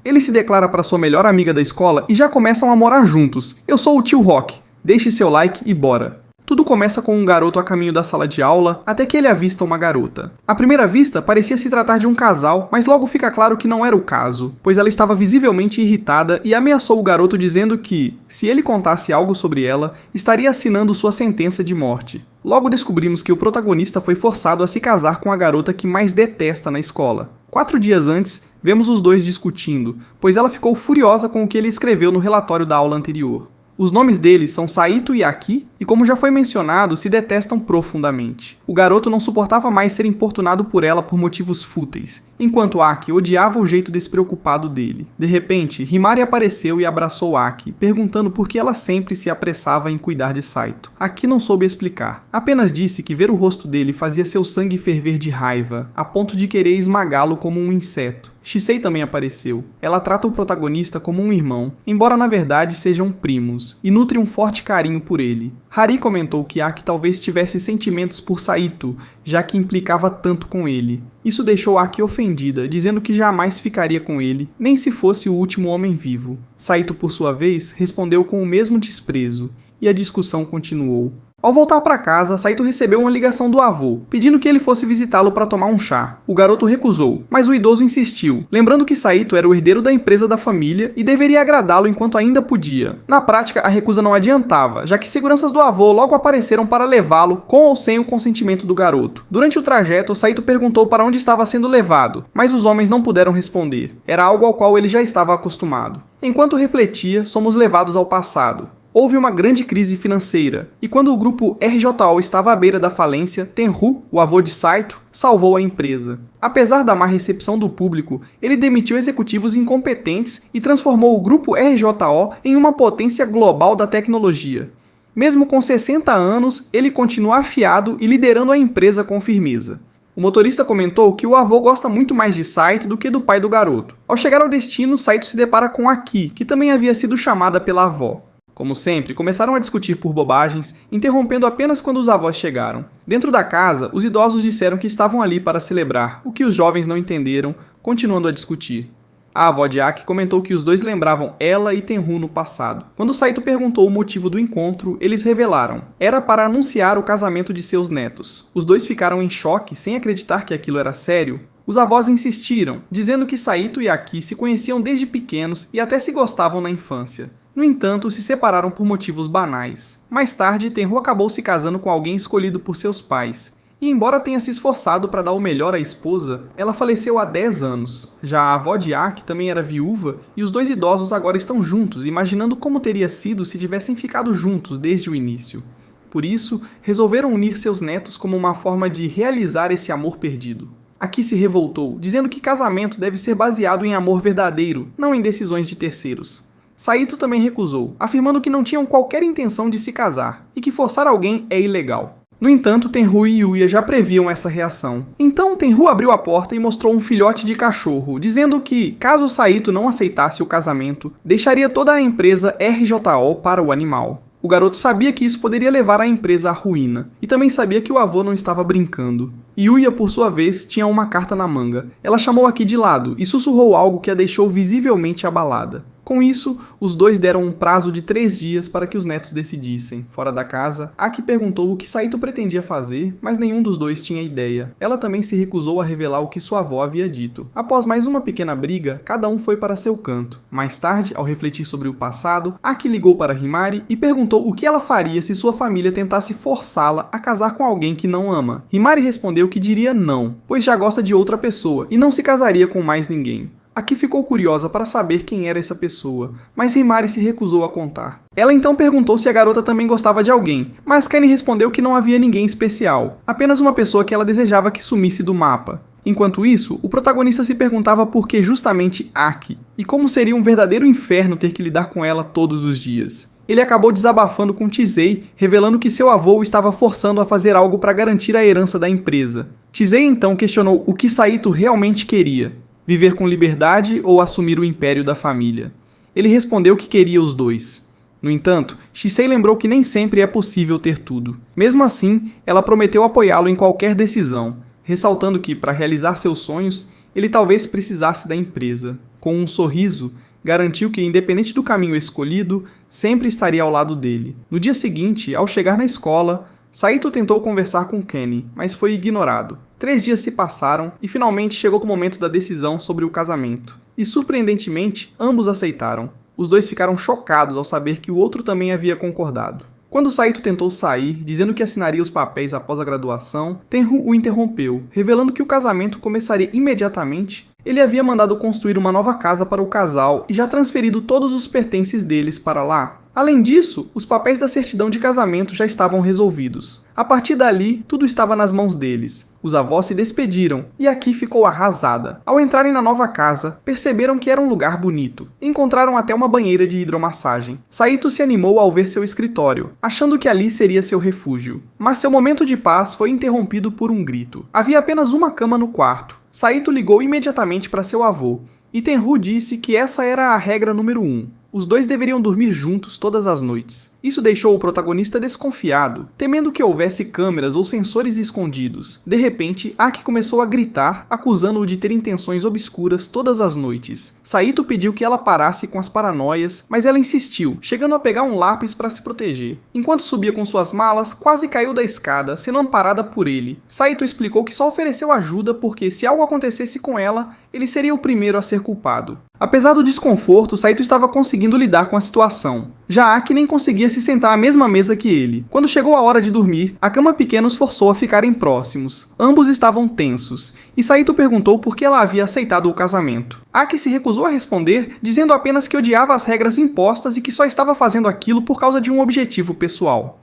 Ele se declara para sua melhor amiga da escola e já começam a morar juntos. Eu sou o tio Rock. Deixe seu like e bora. Tudo começa com um garoto a caminho da sala de aula, até que ele avista uma garota. À primeira vista, parecia se tratar de um casal, mas logo fica claro que não era o caso, pois ela estava visivelmente irritada e ameaçou o garoto dizendo que, se ele contasse algo sobre ela, estaria assinando sua sentença de morte. Logo descobrimos que o protagonista foi forçado a se casar com a garota que mais detesta na escola. 4 dias antes, vemos os dois discutindo, pois ela ficou furiosa com o que ele escreveu no relatório da aula anterior. Os nomes deles são Saito e Aki, e como já foi mencionado, se detestam profundamente. O garoto não suportava mais ser importunado por ela por motivos fúteis, enquanto Aki odiava o jeito despreocupado dele. De repente, Himari apareceu e abraçou Aki, perguntando por que ela sempre se apressava em cuidar de Saito. Aki não soube explicar, apenas disse que ver o rosto dele fazia seu sangue ferver de raiva, a ponto de querer esmagá-lo como um inseto. Shisei também apareceu. Ela trata o protagonista como um irmão, embora na verdade sejam primos, e nutre um forte carinho por ele. Hari comentou que Aki talvez tivesse sentimentos por Saito, já que implicava tanto com ele. Isso deixou Aki ofendida, dizendo que jamais ficaria com ele, nem se fosse o último homem vivo. Saito, por sua vez, respondeu com o mesmo desprezo, e a discussão continuou. Ao voltar para casa, Saito recebeu uma ligação do avô, pedindo que ele fosse visitá-lo para tomar um chá. O garoto recusou, mas o idoso insistiu, lembrando que Saito era o herdeiro da empresa da família e deveria agradá-lo enquanto ainda podia. Na prática, a recusa não adiantava, já que seguranças do avô logo apareceram para levá-lo, com ou sem o consentimento do garoto. Durante o trajeto, Saito perguntou para onde estava sendo levado, mas os homens não puderam responder. Era algo ao qual ele já estava acostumado. Enquanto refletia, somos levados ao passado. Houve uma grande crise financeira, e quando o grupo RJO estava à beira da falência, Tenru, o avô de Saito, salvou a empresa. Apesar da má recepção do público, ele demitiu executivos incompetentes e transformou o grupo RJO em uma potência global da tecnologia. Mesmo com 60 anos, ele continua afiado e liderando a empresa com firmeza. O motorista comentou que o avô gosta muito mais de Saito do que do pai do garoto. Ao chegar ao destino, Saito se depara com Aki, que também havia sido chamada pela avó. Como sempre, começaram a discutir por bobagens, interrompendo apenas quando os avós chegaram. Dentro da casa, os idosos disseram que estavam ali para celebrar, o que os jovens não entenderam, continuando a discutir. A avó de Aki comentou que os dois lembravam ela e Tenru no passado. Quando Saito perguntou o motivo do encontro, eles revelaram. Era para anunciar o casamento de seus netos. Os dois ficaram em choque, sem acreditar que aquilo era sério. Os avós insistiram, dizendo que Saito e Aki se conheciam desde pequenos e até se gostavam na infância. No entanto, se separaram por motivos banais. Mais tarde, Tenru acabou se casando com alguém escolhido por seus pais. E embora tenha se esforçado para dar o melhor à esposa, ela faleceu há 10 anos. Já a avó de Aki também era viúva, e os dois idosos agora estão juntos, imaginando como teria sido se tivessem ficado juntos desde o início. Por isso, resolveram unir seus netos como uma forma de realizar esse amor perdido. Aki se revoltou, dizendo que casamento deve ser baseado em amor verdadeiro, não em decisões de terceiros. Saito também recusou, afirmando que não tinham qualquer intenção de se casar, e que forçar alguém é ilegal. No entanto, Tenru e Yuya já previam essa reação. Então Tenru abriu a porta e mostrou um filhote de cachorro, dizendo que, caso Saito não aceitasse o casamento, deixaria toda a empresa RJO para o animal. O garoto sabia que isso poderia levar a empresa à ruína, e também sabia que o avô não estava brincando. Yuya, por sua vez, tinha uma carta na manga. Ela chamou Aki de lado e sussurrou algo que a deixou visivelmente abalada. Com isso, os dois deram um prazo de 3 dias para que os netos decidissem. Fora da casa, Aki perguntou o que Saito pretendia fazer, mas nenhum dos dois tinha ideia. Ela também se recusou a revelar o que sua avó havia dito. Após mais uma pequena briga, cada um foi para seu canto. Mais tarde, ao refletir sobre o passado, Aki ligou para Himari e perguntou o que ela faria se sua família tentasse forçá-la a casar com alguém que não ama. Himari respondeu que diria não, pois já gosta de outra pessoa e não se casaria com mais ninguém. Aki ficou curiosa para saber quem era essa pessoa, mas Himari se recusou a contar. Ela então perguntou se a garota também gostava de alguém, mas Kenny respondeu que não havia ninguém especial, apenas uma pessoa que ela desejava que sumisse do mapa. Enquanto isso, o protagonista se perguntava por que justamente Aki, e como seria um verdadeiro inferno ter que lidar com ela todos os dias. Ele acabou desabafando com Chizei, revelando que seu avô o estava forçando a fazer algo para garantir a herança da empresa. Chizei então questionou o que Saito realmente queria. Viver com liberdade ou assumir o império da família? Ele respondeu que queria os dois. No entanto, Shisei lembrou que nem sempre é possível ter tudo. Mesmo assim, ela prometeu apoiá-lo em qualquer decisão, ressaltando que, para realizar seus sonhos, ele talvez precisasse da empresa. com um sorriso, garantiu que, independente do caminho escolhido, sempre estaria ao lado dele. No dia seguinte, ao chegar na escola, Saito tentou conversar com Kenny, mas foi ignorado. 3 dias se passaram e finalmente chegou o momento da decisão sobre o casamento. E surpreendentemente, ambos aceitaram. Os dois ficaram chocados ao saber que o outro também havia concordado. Quando Saito tentou sair, dizendo que assinaria os papéis após a graduação, Tenru o interrompeu, revelando que o casamento começaria imediatamente. Ele havia mandado construir uma nova casa para o casal e já transferido todos os pertences deles para lá. Além disso, os papéis da certidão de casamento já estavam resolvidos. A partir dali, tudo estava nas mãos deles. Os avós se despediram e Aki ficou arrasada. Ao entrarem na nova casa, perceberam que era um lugar bonito. Encontraram até uma banheira de hidromassagem. Saito se animou ao ver seu escritório, achando que ali seria seu refúgio. Mas seu momento de paz foi interrompido por um grito. Havia apenas uma cama no quarto. Saito ligou imediatamente para seu avô, e Tenru disse que essa era a regra número 1. Os dois deveriam dormir juntos todas as noites. Isso deixou o protagonista desconfiado, temendo que houvesse câmeras ou sensores escondidos. De repente, Aki começou a gritar, acusando-o de ter intenções obscuras todas as noites. Saito pediu que ela parasse com as paranoias, mas ela insistiu, chegando a pegar um lápis para se proteger. Enquanto subia com suas malas, quase caiu da escada, sendo amparada por ele. Saito explicou que só ofereceu ajuda porque, se algo acontecesse com ela, ele seria o primeiro a ser culpado. Apesar do desconforto, Saito estava conseguindo lidar com a situação. Já Aki nem conseguia se sentar à mesma mesa que ele. Quando chegou a hora de dormir, a cama pequena os forçou a ficarem próximos. Ambos estavam tensos, e Saito perguntou por que ela havia aceitado o casamento. Aki se recusou a responder, dizendo apenas que odiava as regras impostas e que só estava fazendo aquilo por causa de um objetivo pessoal.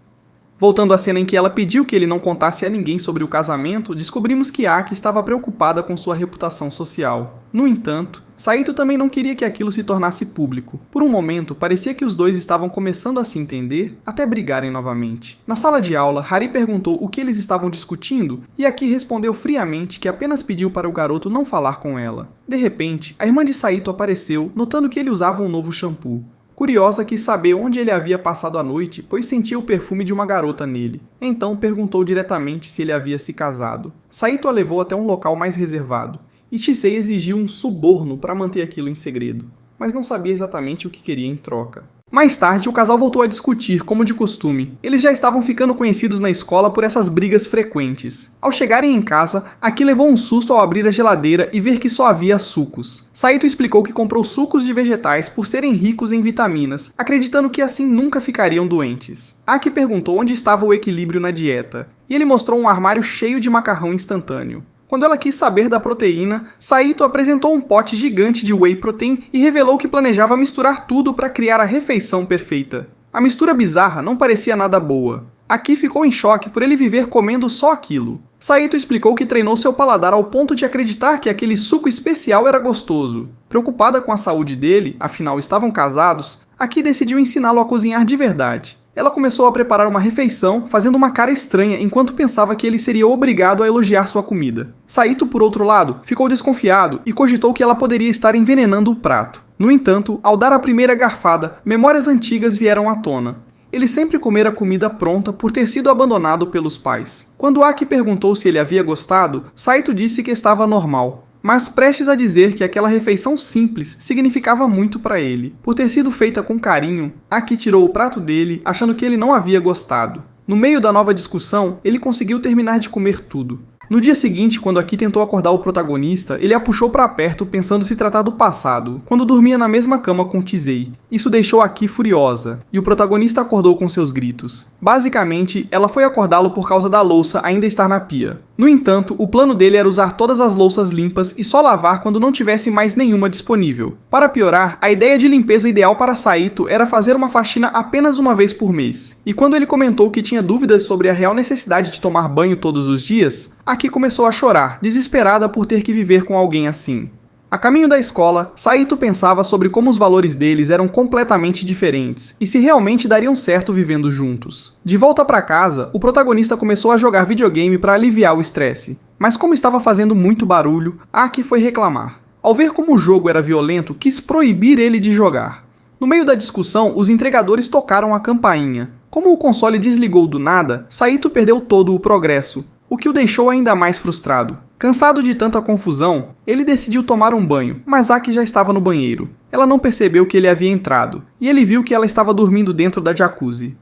Voltando à cena em que ela pediu que ele não contasse a ninguém sobre o casamento, descobrimos que Aki estava preocupada com sua reputação social. No entanto, Saito também não queria que aquilo se tornasse público. Por um momento, parecia que os dois estavam começando a se entender, até brigarem novamente. Na sala de aula, Hari perguntou o que eles estavam discutindo, e Aki respondeu friamente que apenas pediu para o garoto não falar com ela. De repente, a irmã de Saito apareceu, notando que ele usava um novo shampoo. Curiosa, quis saber onde ele havia passado a noite, pois sentia o perfume de uma garota nele. Então perguntou diretamente se ele havia se casado. Saito a levou até um local mais reservado, e Chisei exigiu um suborno para manter aquilo em segredo, mas não sabia exatamente o que queria em troca. Mais tarde, o casal voltou a discutir, como de costume. Eles já estavam ficando conhecidos na escola por essas brigas frequentes. Ao chegarem em casa, Aki levou um susto ao abrir a geladeira e ver que só havia sucos. Saito explicou que comprou sucos de vegetais por serem ricos em vitaminas, acreditando que assim nunca ficariam doentes. Aki perguntou onde estava o equilíbrio na dieta, e ele mostrou um armário cheio de macarrão instantâneo. Quando ela quis saber da proteína, Saito apresentou um pote gigante de whey protein e revelou que planejava misturar tudo para criar a refeição perfeita. A mistura bizarra não parecia nada boa. Aki ficou em choque por ele viver comendo só aquilo. Saito explicou que treinou seu paladar ao ponto de acreditar que aquele suco especial era gostoso. Preocupada com a saúde dele, afinal estavam casados, Aki decidiu ensiná-lo a cozinhar de verdade. Ela começou a preparar uma refeição, fazendo uma cara estranha enquanto pensava que ele seria obrigado a elogiar sua comida. Saito, por outro lado, ficou desconfiado e cogitou que ela poderia estar envenenando o prato. No entanto, ao dar a primeira garfada, memórias antigas vieram à tona. Ele sempre comera comida pronta por ter sido abandonado pelos pais. Quando Aki perguntou se ele havia gostado, Saito disse que estava normal. Mas prestes a dizer que aquela refeição simples significava muito para ele. Por ter sido feita com carinho, Aki tirou o prato dele, achando que ele não havia gostado. No meio da nova discussão, ele conseguiu terminar de comer tudo. No dia seguinte, quando Aki tentou acordar o protagonista, ele a puxou para perto pensando se tratar do passado, quando dormia na mesma cama com Chisei. Isso deixou Aki furiosa, e o protagonista acordou com seus gritos. Basicamente, ela foi acordá-lo por causa da louça ainda estar na pia. No entanto, o plano dele era usar todas as louças limpas e só lavar quando não tivesse mais nenhuma disponível. Para piorar, a ideia de limpeza ideal para Saito era fazer uma faxina apenas uma vez por mês. E quando ele comentou que tinha dúvidas sobre a real necessidade de tomar banho todos os dias, Aki começou a chorar, desesperada por ter que viver com alguém assim. A caminho da escola, Saito pensava sobre como os valores deles eram completamente diferentes e se realmente dariam certo vivendo juntos. De volta para casa, o protagonista começou a jogar videogame para aliviar o estresse, mas como estava fazendo muito barulho, Aki foi reclamar. Ao ver como o jogo era violento, quis proibir ele de jogar. No meio da discussão, os entregadores tocaram a campainha. Como o console desligou do nada, Saito perdeu todo o progresso, o que o deixou ainda mais frustrado. Cansado de tanta confusão, ele decidiu tomar um banho, mas Aki já estava no banheiro. Ela não percebeu que ele havia entrado, e ele viu que ela estava dormindo dentro da jacuzzi.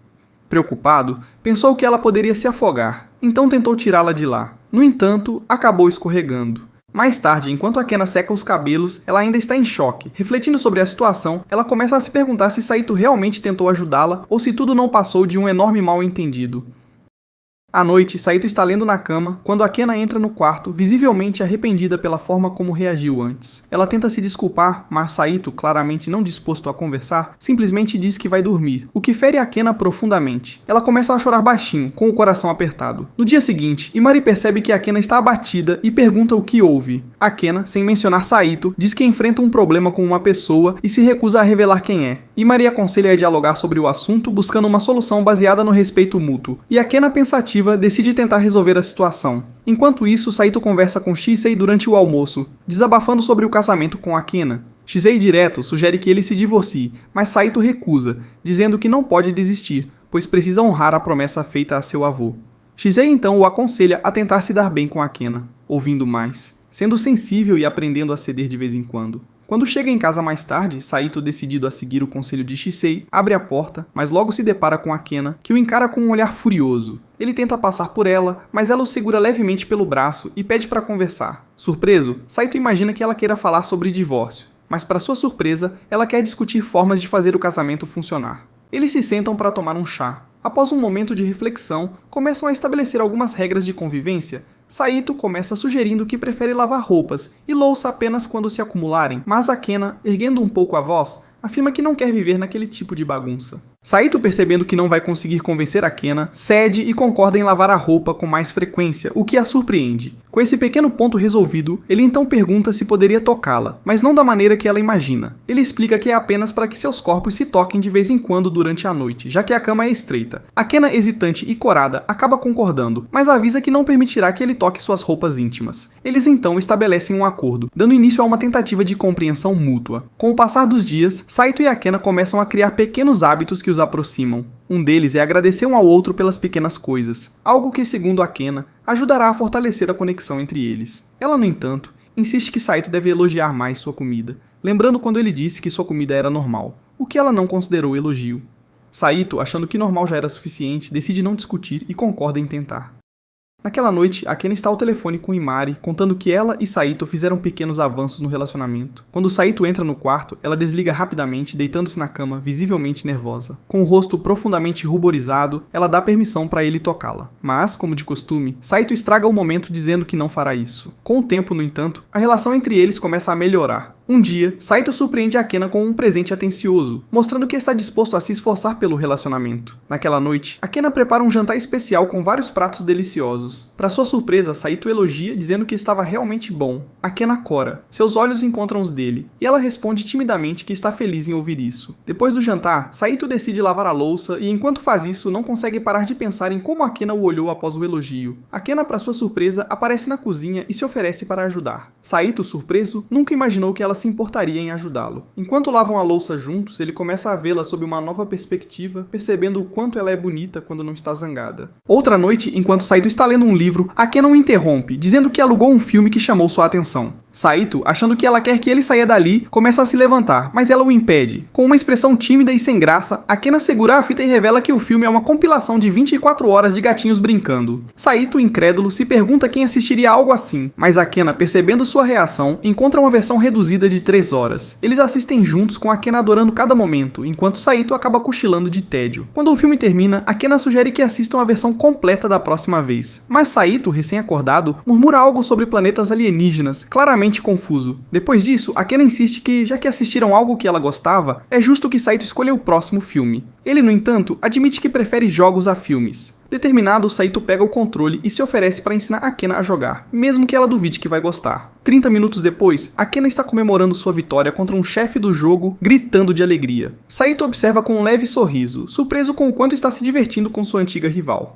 Preocupado, pensou que ela poderia se afogar, então tentou tirá-la de lá. No entanto, acabou escorregando. Mais tarde, enquanto Akena seca os cabelos, ela ainda está em choque. Refletindo sobre a situação, ela começa a se perguntar se Saito realmente tentou ajudá-la ou se tudo não passou de um enorme mal-entendido. À noite, Saito está lendo na cama quando Akena entra no quarto, visivelmente arrependida pela forma como reagiu antes. Ela tenta se desculpar, mas Saito, claramente não disposto a conversar, simplesmente diz que vai dormir, o que fere Akena profundamente. Ela começa a chorar baixinho, com o coração apertado. No dia seguinte, Imari percebe que Akena está abatida e pergunta o que houve. Akena, sem mencionar Saito, diz que enfrenta um problema com uma pessoa e se recusa a revelar quem é. Imari aconselha a dialogar sobre o assunto, buscando uma solução baseada no respeito mútuo, e Akena, pensativa, decide tentar resolver a situação. Enquanto isso, Saito conversa com Shisei durante o almoço, desabafando sobre o casamento com Akena. Shisei direto sugere que ele se divorcie, mas Saito recusa, dizendo que não pode desistir, pois precisa honrar a promessa feita a seu avô. Shisei então o aconselha a tentar se dar bem com Akena, ouvindo mais, sendo sensível e aprendendo a ceder de vez em quando. Quando chega em casa mais tarde, Saito, decidido a seguir o conselho de Shisei, abre a porta, mas logo se depara com Akena, que o encara com um olhar furioso. Ele tenta passar por ela, mas ela o segura levemente pelo braço e pede para conversar. Surpreso, Saito imagina que ela queira falar sobre divórcio, mas para sua surpresa, ela quer discutir formas de fazer o casamento funcionar. Eles se sentam para tomar um chá. Após um momento de reflexão, começam a estabelecer algumas regras de convivência. Saito começa sugerindo que prefere lavar roupas e louça apenas quando se acumularem, mas Akena, erguendo um pouco a voz, afirma que não quer viver naquele tipo de bagunça. Saito, percebendo que não vai conseguir convencer Akena, cede e concorda em lavar a roupa com mais frequência, o que a surpreende. Com esse pequeno ponto resolvido, ele então pergunta se poderia tocá-la, mas não da maneira que ela imagina. Ele explica que é apenas para que seus corpos se toquem de vez em quando durante a noite, já que a cama é estreita. Akena, hesitante e corada, acaba concordando, mas avisa que não permitirá que ele toque suas roupas íntimas. Eles então estabelecem um acordo, dando início a uma tentativa de compreensão mútua. Com o passar dos dias, Saito e Akena começam a criar pequenos hábitos que os aproximam. Um deles é agradecer um ao outro pelas pequenas coisas, algo que, segundo Akena, ajudará a fortalecer a conexão entre eles. Ela, no entanto, insiste que Saito deve elogiar mais sua comida, lembrando quando ele disse que sua comida era normal, o que ela não considerou elogio. Saito, achando que normal já era suficiente, decide não discutir e concorda em tentar. Naquela noite, Akena está ao telefone com Imari, contando que ela e Saito fizeram pequenos avanços no relacionamento. Quando Saito entra no quarto, ela desliga rapidamente, deitando-se na cama, visivelmente nervosa. Com o rosto profundamente ruborizado, ela dá permissão para ele tocá-la. Mas, como de costume, Saito estraga o momento dizendo que não fará isso. Com o tempo, no entanto, a relação entre eles começa a melhorar. Um dia, Saito surpreende Akena com um presente atencioso, mostrando que está disposto a se esforçar pelo relacionamento. Naquela noite, Akena prepara um jantar especial com vários pratos deliciosos. Para sua surpresa, Saito elogia, dizendo que estava realmente bom. Akena cora. Seus olhos encontram os dele, e ela responde timidamente que está feliz em ouvir isso. Depois do jantar, Saito decide lavar a louça e, enquanto faz isso, não consegue parar de pensar em como Akena o olhou após o elogio. Akena, para sua surpresa, aparece na cozinha e se oferece para ajudar. Saito, surpreso, nunca imaginou que ela se importaria em ajudá-lo. Enquanto lavam a louça juntos, ele começa a vê-la sob uma nova perspectiva, percebendo o quanto ela é bonita quando não está zangada. Outra noite, enquanto Saito está lendo um livro, Akena o interrompe, dizendo que alugou um filme que chamou sua atenção. Saito, achando que ela quer que ele saia dali, começa a se levantar, mas ela o impede. Com uma expressão tímida e sem graça, Akena segura a fita e revela que o filme é uma compilação de 24 horas de gatinhos brincando. Saito, incrédulo, se pergunta quem assistiria algo assim, mas Akena, percebendo sua reação, encontra uma versão reduzida de 3 horas. Eles assistem juntos, com Akena adorando cada momento, enquanto Saito acaba cochilando de tédio. Quando o filme termina, Akena sugere que assistam a versão completa da próxima vez, mas Saito, recém-acordado, murmura algo sobre planetas alienígenas, claramente confuso. Depois disso, Akena insiste que, já que assistiram algo que ela gostava, é justo que Saito escolha o próximo filme. Ele, no entanto, admite que prefere jogos a filmes. Determinado, Saito pega o controle e se oferece para ensinar Akena a jogar, mesmo que ela duvide que vai gostar. 30 minutos depois, Akena está comemorando sua vitória contra um chefe do jogo, gritando de alegria. Saito observa com um leve sorriso, surpreso com o quanto está se divertindo com sua antiga rival.